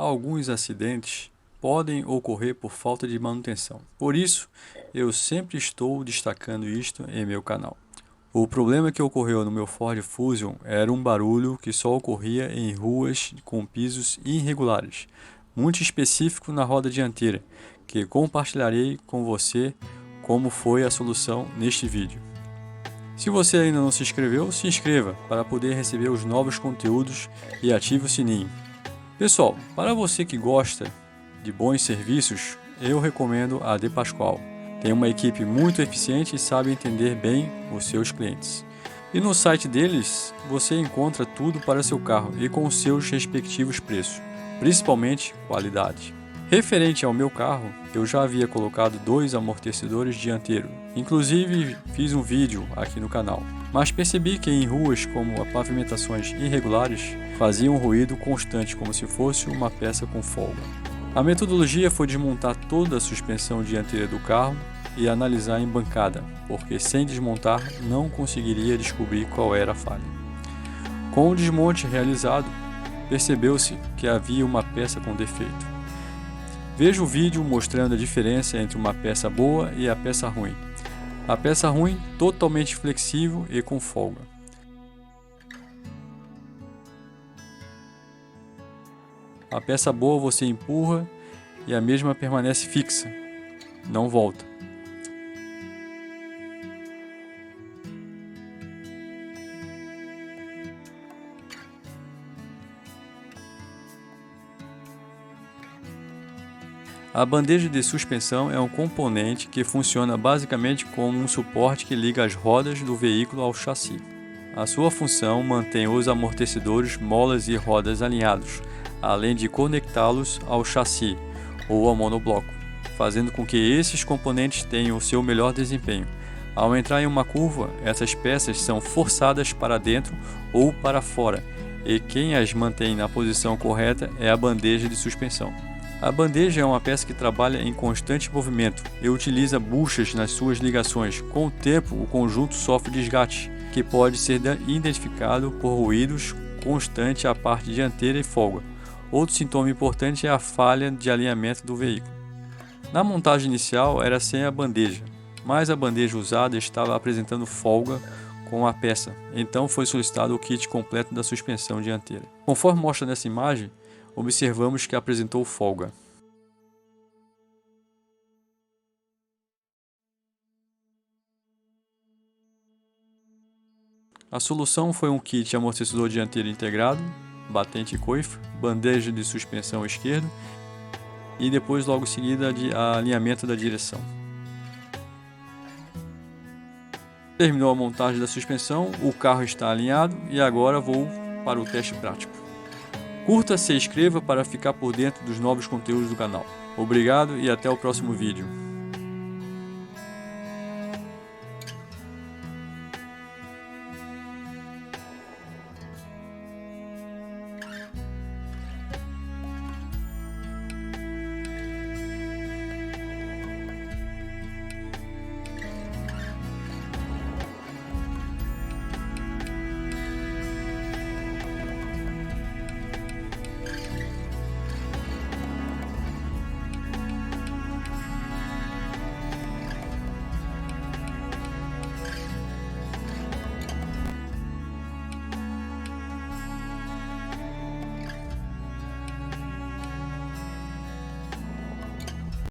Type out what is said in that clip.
alguns acidentes podem ocorrer por falta de manutenção. Por isso, eu sempre estou destacando isto em meu canal. O problema que ocorreu no meu Ford Fusion era um barulho que só ocorria em ruas com pisos irregulares, muito específico na roda dianteira, que compartilharei com você como foi a solução neste vídeo. Se você ainda não se inscreveu, se inscreva para poder receber os novos conteúdos e ative o sininho. Pessoal, para você que gosta de bons serviços, eu recomendo a De Pascoal. Tem uma equipe muito eficiente e sabe entender bem os seus clientes. E no site deles, você encontra tudo para seu carro e com os seus respectivos preços, principalmente qualidade. Referente ao meu carro, eu já havia colocado 2 amortecedores dianteiros. Inclusive, fiz um vídeo aqui no canal. Mas percebi que em ruas como pavimentações irregulares, fazia um ruído constante como se fosse uma peça com folga. A metodologia foi desmontar toda a suspensão dianteira do carro e analisar em bancada, porque sem desmontar não conseguiria descobrir qual era a falha. Com o desmonte realizado, percebeu-se que havia uma peça com defeito. Veja o vídeo mostrando a diferença entre uma peça boa e a peça ruim. A peça ruim totalmente flexível e com folga. A peça boa você empurra e a mesma permanece fixa, não volta. A bandeja de suspensão é um componente que funciona basicamente como um suporte que liga as rodas do veículo ao chassi. A sua função mantém os amortecedores, molas e rodas alinhados, além de conectá-los ao chassi ou ao monobloco, fazendo com que esses componentes tenham o seu melhor desempenho. Ao entrar em uma curva, essas peças são forçadas para dentro ou para fora, e quem as mantém na posição correta é a bandeja de suspensão. A bandeja é uma peça que trabalha em constante movimento e utiliza buchas nas suas ligações. Com o tempo, o conjunto sofre desgaste, que pode ser identificado por ruídos constantes à parte dianteira e folga. Outro sintoma importante é a falha de alinhamento do veículo. Na montagem inicial era sem a bandeja, mas a bandeja usada estava apresentando folga com a peça, então foi solicitado o kit completo da suspensão dianteira. Conforme mostra nessa imagem, observamos que apresentou folga. A solução foi um kit amortecedor dianteiro integrado, batente e coifa, bandeja de suspensão esquerda e depois logo em seguida de alinhamento da direção. Terminou a montagem da suspensão, o carro está alinhado e agora vou para o teste prático. Curta, se inscreva para ficar por dentro dos novos conteúdos do canal. Obrigado e até o próximo vídeo.